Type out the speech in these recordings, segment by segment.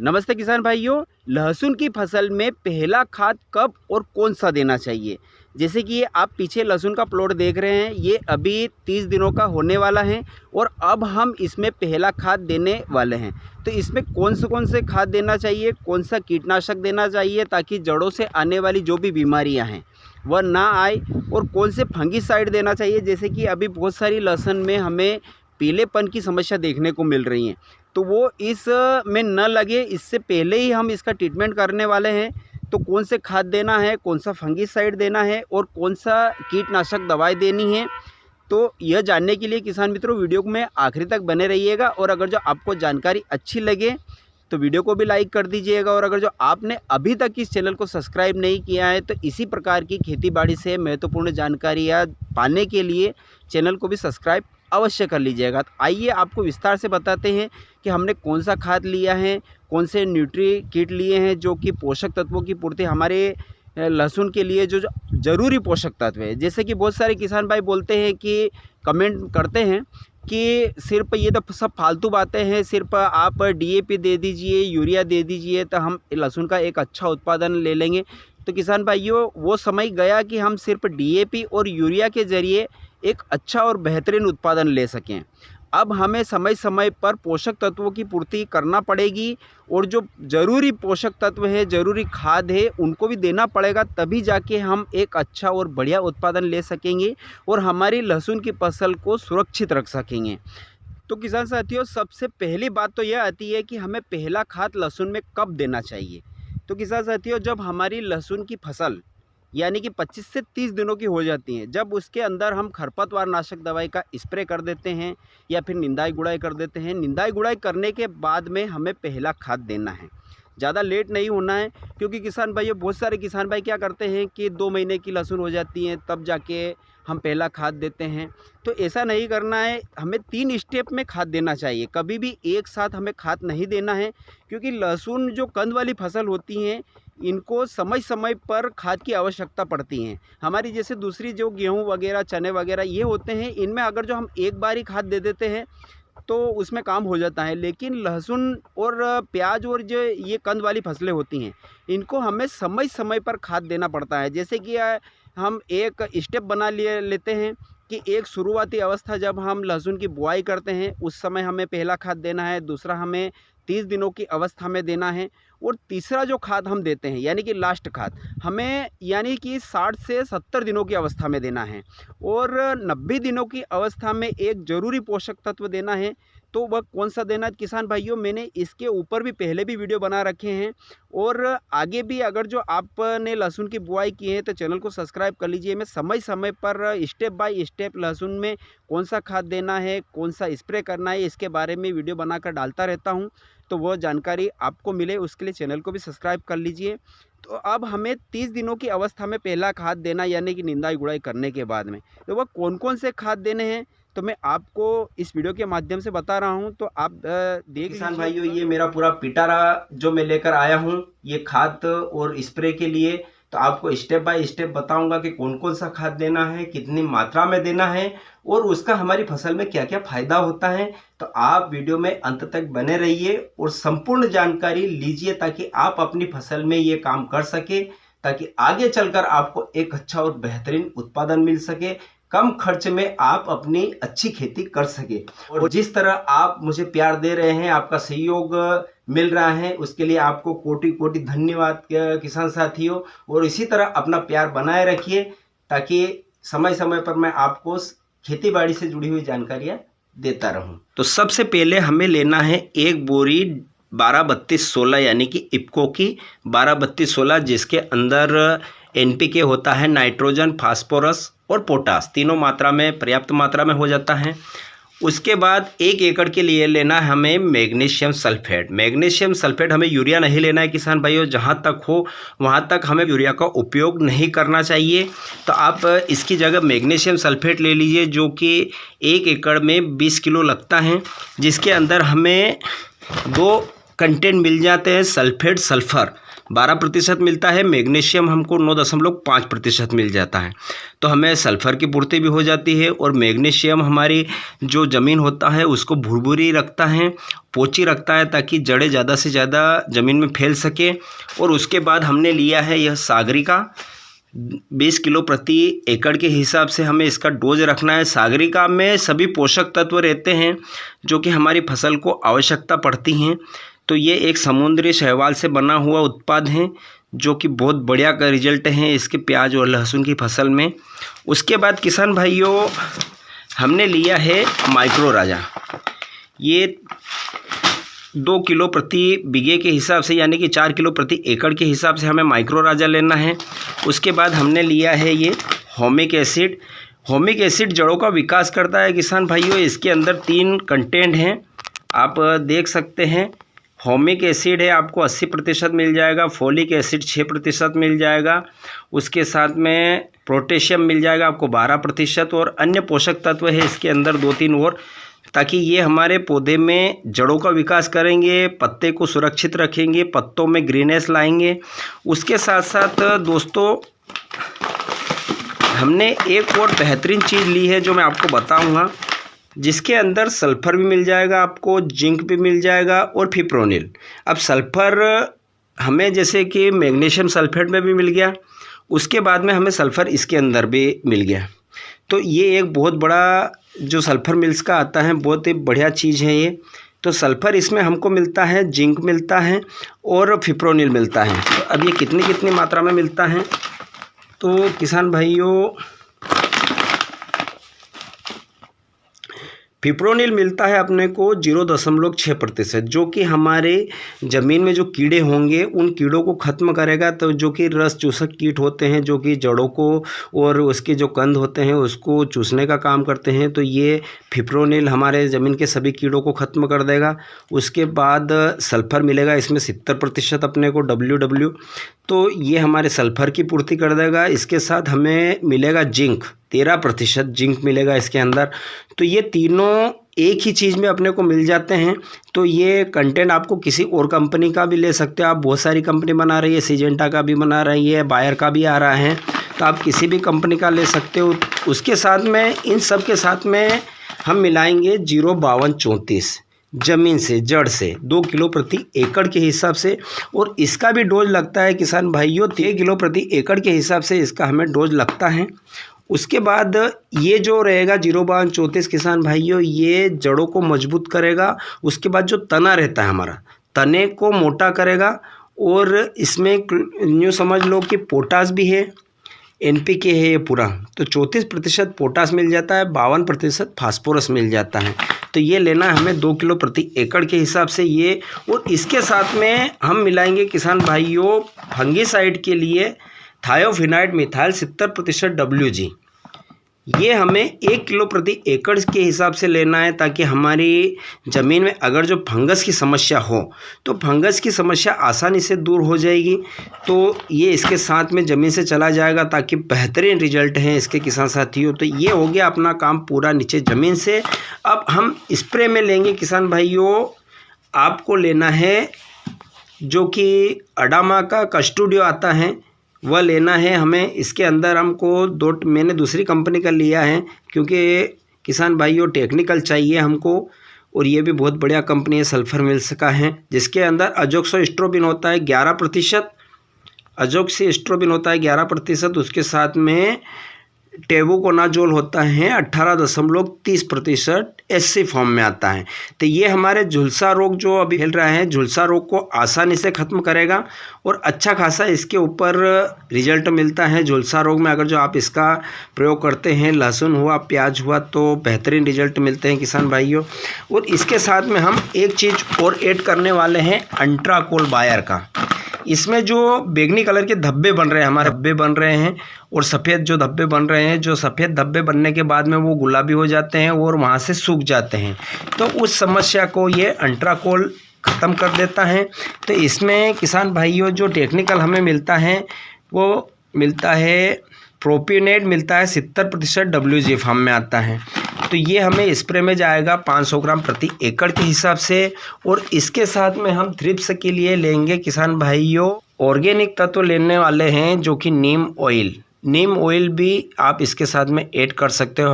नमस्ते किसान भाइयों। लहसुन की फसल में पहला खाद कब और कौन सा देना चाहिए? जैसे कि ये आप पीछे लहसुन का प्लॉट देख रहे हैं, ये अभी 30 दिनों का होने वाला है और अब हम इसमें पहला खाद देने वाले हैं। तो इसमें कौन से खाद देना चाहिए, कौन सा कीटनाशक देना चाहिए ताकि जड़ों से आने वाली जो भी बीमारियां हैं वह ना आए, और कौन से फंगिसाइड देना चाहिए। जैसे कि अभी बहुत सारी लहसुन में हमें पीलेपन की समस्या देखने को मिल रही है, तो वो इस में न लगे इससे पहले ही हम इसका ट्रीटमेंट करने वाले हैं। तो कौन से खाद देना है, कौन सा फंगिसाइड देना है और कौन सा कीटनाशक दवाई देनी है, तो यह जानने के लिए किसान मित्रों वीडियो में आखिरी तक बने रहिएगा। और अगर जो आपको जानकारी अच्छी लगे तो वीडियो को भी लाइक कर दीजिएगा। और अगर जो आपने अभी तक इस चैनल को सब्सक्राइब नहीं किया है तो इसी प्रकार की खेतीबाड़ी से महत्वपूर्ण जानकारियाँ पाने के लिए चैनल को भी सब्सक्राइब अवश्य कर लीजिएगा। तो आइए आपको विस्तार से बताते हैं कि हमने कौन सा खाद लिया है, कौन से न्यूट्री किट लिए हैं जो कि पोषक तत्वों की पूर्ति हमारे लहसुन के लिए जो ज़रूरी पोषक तत्व है। जैसे कि बहुत सारे किसान भाई बोलते हैं कि कमेंट करते हैं कि सिर्फ ये तो सब फालतू बातें हैं, सिर्फ आप डीएपी दे दीजिए, यूरिया दे दीजिए तो हम लहसुन का एक अच्छा उत्पादन ले लेंगे। तो किसान भाइयों, वो समय गया कि हम सिर्फ डीएपी और यूरिया के ज़रिए एक अच्छा और बेहतरीन उत्पादन ले सकें। अब हमें समय समय पर पोषक तत्वों की पूर्ति करना पड़ेगी और जो ज़रूरी पोषक तत्व है, ज़रूरी खाद है, उनको भी देना पड़ेगा, तभी जाके हम एक अच्छा और बढ़िया उत्पादन ले सकेंगे और हमारी लहसुन की फसल को सुरक्षित रख सकेंगे। तो किसान साथियों, सबसे पहली बात तो यह आती है कि हमें पहला खाद लहसुन में कब देना चाहिए। तो किसान साथियों, जब हमारी लहसुन की फसल यानी कि 25 से 30 दिनों की हो जाती हैं, जब उसके अंदर हम खरपतवार नाशक दवाई का स्प्रे कर देते हैं या फिर निंदाई गुड़ाई कर देते हैं। निंदाई गुड़ाई करने के बाद में हमें पहला खाद देना है, ज़्यादा लेट नहीं होना है। क्योंकि किसान भाइयों, बहुत सारे किसान भाई क्या करते हैं कि 2 महीने की लहसुन हो जाती है तब जाके हम पहला खाद देते हैं। तो ऐसा नहीं करना है, हमें 3 स्टेप में खाद देना चाहिए, कभी भी एक साथ हमें खाद नहीं देना है। क्योंकि लहसुन जो कंद वाली फसल होती हैं, इनको समय समय पर खाद की आवश्यकता पड़ती है। हमारी जैसे दूसरी जो गेहूँ वगैरह, चने वगैरह ये होते हैं, इनमें अगर जो हम एक बार ही खाद दे देते हैं तो उसमें काम हो जाता है। लेकिन लहसुन और प्याज और जो ये कंद वाली फसलें होती हैं, इनको हमें समय समय पर खाद देना पड़ता है। जैसे कि हम एक स्टेप बना लेते हैं कि एक शुरुआती अवस्था जब हम लहसुन की बुआई करते हैं उस समय हमें पहला खाद देना है, दूसरा हमें 30 दिनों की अवस्था में देना है, और तीसरा जो खाद हम देते हैं यानी कि लास्ट खाद हमें यानी कि 60 से 70 दिनों की अवस्था में देना है, और 90 दिनों की अवस्था में एक ज़रूरी पोषक तत्व देना है। तो वह कौन सा देना है किसान भाइयों, मैंने इसके ऊपर भी पहले भी वीडियो बना रखे हैं, और आगे भी अगर जो आपने लहसुन की बुआई की है तो चैनल को सब्सक्राइब कर लीजिए। मैं समय समय पर स्टेप बाय स्टेप लहसुन में कौन सा खाद देना है, कौन सा स्प्रे करना है, इसके बारे में वीडियो बनाकर डालता रहता हूं। तो वह जानकारी आपको मिले उसके लिए चैनल को भी सब्सक्राइब कर लीजिए। तो अब हमें 30 दिनों की अवस्था में पहला खाद देना यानी कि निंदाई गुड़ाई करने के बाद में, तो वह कौन से खाद देने हैं तो मैं आपको इस वीडियो के माध्यम से बता रहा हूं। तो आप देख किसान भाइयों, ये मेरा पूरा पिटारा जो मैं लेकर आया हूं ये खाद और स्प्रे के लिए। तो आपको स्टेप बाय स्टेप बताऊंगा कि कौन सा खाद देना है, कितनी मात्रा में देना है और उसका हमारी फसल में क्या क्या फायदा होता है। तो आप वीडियो में अंत तक बने रहिए और संपूर्ण जानकारी लीजिए ताकि आप अपनी फसल में ये काम कर सके, ताकि आगे चलकर आपको एक अच्छा और बेहतरीन उत्पादन मिल सके, कम खर्च में आप अपनी अच्छी खेती कर सके। और जिस तरह आप मुझे प्यार दे रहे हैं, आपका सहयोग मिल रहा है, उसके लिए आपको कोटि कोटि धन्यवाद किसान साथियों। और इसी तरह अपना प्यार बनाए रखिए ताकि समय समय पर मैं आपको खेतीबाड़ी से जुड़ी हुई जानकारियां देता रहूं। तो सबसे पहले हमें लेना है एक बोरी 12-32-16 यानी कि इफ्को की 12-32-16, जिसके अंदर एनपीके होता है, नाइट्रोजन, फास्फोरस और पोटास, तीनों मात्रा में पर्याप्त मात्रा में हो जाता है। उसके बाद 1 एकड़ के लिए लेना है हमें मैग्नीशियम सल्फेट। मैग्नीशियम सल्फेट हमें यूरिया नहीं लेना है किसान भाइयों, जहाँ तक हो वहाँ तक हमें यूरिया का उपयोग नहीं करना चाहिए। तो आप इसकी जगह मैग्नीशियम सल्फेट ले लीजिए जो कि 1 एकड़ में 20 किलो लगता है, जिसके अंदर हमें 2 कंटेंट मिल जाते हैं, सल्फेट, सल्फर। 12% मिलता है, मैग्नीशियम हमको 9.5% मिल जाता है। तो हमें सल्फ़र की पूर्ति भी हो जाती है और मैग्नीशियम हमारी जो ज़मीन होता है उसको भुरभुरी रखता है, पोची रखता है, ताकि जड़ें ज़्यादा से ज़्यादा ज़मीन में फैल सके। और उसके बाद हमने लिया है यह सागरिका, 20 किलो प्रति एकड़ के हिसाब से हमें इसका डोज रखना है। सागरिका में सभी पोषक तत्व रहते हैं जो कि हमारी फसल को आवश्यकता पड़ती हैं। तो ये एक समुद्री शैवाल से बना हुआ उत्पाद है जो कि बहुत बढ़िया का रिजल्ट है इसके प्याज और लहसुन की फसल में। उसके बाद किसान भाइयों हमने लिया है माइक्रो राजा, ये 2 किलो प्रति बीघे के हिसाब से यानी कि 4 किलो प्रति एकड़ के हिसाब से हमें माइक्रो राजा लेना है। उसके बाद हमने लिया है ये होमिक एसिड। होमिक एसिड जड़ों का विकास करता है किसान भाइयों, इसके अंदर 3 कंटेंट हैं, आप देख सकते हैं। होमिक एसिड है आपको 80% मिल जाएगा, फोलिक एसिड 6% मिल जाएगा, उसके साथ में पोटेशियम मिल जाएगा आपको 12% और अन्य पोषक तत्व है इसके अंदर 2-3 और, ताकि ये हमारे पौधे में जड़ों का विकास करेंगे, पत्ते को सुरक्षित रखेंगे, पत्तों में ग्रीनेस लाएंगे। उसके साथ साथ दोस्तों हमने एक और बेहतरीन चीज़ ली है जो मैं आपको बताऊंगा, जिसके अंदर सल्फ़र भी मिल जाएगा आपको, जिंक भी मिल जाएगा और फिप्रोनिल। अब सल्फ़र हमें जैसे कि मैग्नीशियम सल्फेट में भी मिल गया, उसके बाद में हमें सल्फ़र इसके अंदर भी मिल गया। तो ये एक बहुत बड़ा जो सल्फ़र मिल्स का आता है, बहुत ही बढ़िया चीज़ है ये। तो सल्फ़र इसमें हमको मिलता है, जिंक मिलता है और फिप्रोनिल मिलता है। तो अब ये कितनी मात्रा में मिलता है, तो किसान भाइयों फिप्रोनिल मिलता है अपने को 0.6%, जो कि हमारे ज़मीन में जो कीड़े होंगे उन कीड़ों को ख़त्म करेगा। तो जो कि रस चूसक कीट होते हैं जो कि जड़ों को और उसके जो कंद होते हैं उसको चूसने का काम करते हैं, तो ये फिप्रोनिल हमारे ज़मीन के सभी कीड़ों को ख़त्म कर देगा। उसके बाद सल्फ़र मिलेगा इसमें 70% अपने को WW, तो ये हमारे सल्फ़र की पूर्ति कर देगा। इसके साथ हमें मिलेगा जिंक, 13% जिंक मिलेगा इसके अंदर। तो ये तीनों एक ही चीज़ में अपने को मिल जाते हैं। तो ये कंटेंट आपको किसी और कंपनी का भी ले सकते हो, आप बहुत सारी कंपनी बना रही है, सिजेंटा का भी बना रही है, बायर का भी आ रहा है, तो आप किसी भी कंपनी का ले सकते हो। उसके साथ में इन सब के साथ में हम मिलाएंगे 05234 ज़मीन से, जड़ से 2 किलो प्रति एकड़ के हिसाब से, और इसका भी डोज लगता है किसान भाइयों 3 किलो प्रति एकड़ के हिसाब से इसका हमें डोज लगता है। उसके बाद ये जो रहेगा 05234 किसान भाइयों, ये जड़ों को मजबूत करेगा। उसके बाद जो तना रहता है हमारा, तने को मोटा करेगा, और इसमें यूँ समझ लो कि पोटास भी है, NPK है ये पूरा। तो 34% पोटास मिल जाता है, 52% फास्फोरस मिल जाता है। तो ये लेना है हमें 2 किलो प्रति एकड़ के हिसाब से ये। और इसके साथ में हम मिलाएंगे किसान भाइयों फंगीसाइड के लिए थायोफिनाइड मिथाइल 70% WG। ये हमें 1 किलो प्रति एकड़ के हिसाब से लेना है, ताकि हमारी ज़मीन में अगर जो फंगस की समस्या हो तो फंगस की समस्या आसानी से दूर हो जाएगी। तो ये इसके साथ में ज़मीन से चला जाएगा, ताकि बेहतरीन रिजल्ट हैं इसके किसान साथियों। तो ये हो गया अपना काम पूरा नीचे ज़मीन से। अब हम स्प्रे में लेंगे किसान भाइयों, आपको लेना है जो कि अडामा का कस्टूडियो आता है वह लेना है हमें। इसके अंदर हमको मैंने दूसरी कंपनी का लिया है क्योंकि किसान भाइयों टेक्निकल चाहिए हमको, और ये भी बहुत बढ़िया कंपनी है, सल्फ़र मिल्स का है, जिसके अंदर अजोक्सिस्ट्रोबिन होता है 11%, अजोक्सिस्ट्रोबिन होता है 11%, उसके साथ में टेबुकोनाजोल होता है 18.30%, SC फॉर्म में आता है। तो ये हमारे झुलसा रोग जो अभी फैल रहा है, झुलसा रोग को आसानी से ख़त्म करेगा और अच्छा खासा इसके ऊपर रिजल्ट मिलता है। झुलसा रोग में अगर जो आप इसका प्रयोग करते हैं, लहसुन हुआ, प्याज हुआ, तो बेहतरीन रिजल्ट मिलते हैं किसान भाइयों। और इसके साथ में हम एक चीज़ और ऐड करने वाले हैं, अंट्राकोल बायर का। इसमें जो बैगनी कलर के धब्बे बन रहे हैं, हमारे धब्बे बन रहे हैं, और सफ़ेद जो धब्बे बन रहे हैं, जो सफ़ेद धब्बे बनने के बाद में वो गुलाबी हो जाते हैं और वहाँ से सूख जाते हैं, तो उस समस्या को ये अंट्राकोल ख़त्म कर देता है। तो इसमें किसान भाइयों जो टेक्निकल हमें मिलता है वो मिलता है प्रोपिनेट मिलता है 70% WG फॉर्म में आता है। तो ये हमें स्प्रे में जाएगा 500 ग्राम प्रति एकड़ के हिसाब से। और इसके साथ में हम थ्रिप्स के लिए लेंगे किसान भाइयों ऑर्गेनिक तत्व लेने वाले हैं जो कि नीम ऑयल भी आप इसके साथ में ऐड कर सकते हो।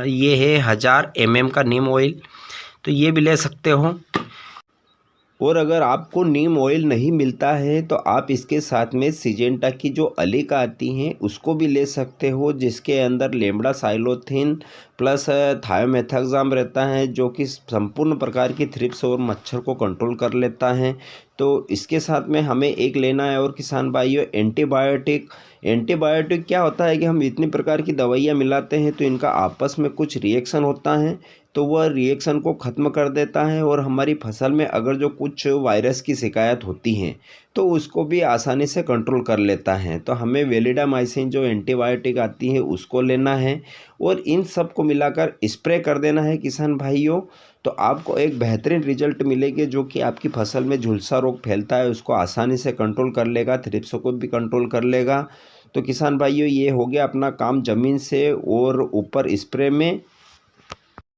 ये है 1000 ml का नीम ऑयल, तो ये भी ले सकते हो। और अगर आपको नीम ऑयल नहीं मिलता है तो आप इसके साथ में सिजेंटा की जो अलीका आती हैं उसको भी ले सकते हो, जिसके अंदर लेमड़ा साइलोथिन प्लस थायोमेथाक्साम रहता है, जो कि संपूर्ण प्रकार की थ्रिप्स और मच्छर को कंट्रोल कर लेता है। तो इसके साथ में हमें एक लेना है और किसान भाइयों एंटीबायोटिक। एंटीबायोटिक क्या होता है कि हम इतनी प्रकार की दवाइयाँ मिलाते हैं तो इनका आपस में कुछ रिएक्शन होता है, तो वह रिएक्शन को ख़त्म कर देता है और हमारी फसल में अगर जो कुछ वायरस की शिकायत होती है तो उसको भी आसानी से कंट्रोल कर लेता है। तो हमें वेलिडामाइसिन जो एंटीबायोटिक आती है उसको लेना है और इन सब को मिलाकर स्प्रे कर देना है किसान भाइयों। तो आपको एक बेहतरीन रिजल्ट मिलेंगे, जो कि आपकी फसल में झुलसा रोग फैलता है उसको आसानी से कंट्रोल कर लेगा, थ्रिप्सों को भी कंट्रोल कर लेगा। तो किसान भाइयों ये हो गया अपना काम ज़मीन से और ऊपर स्प्रे में।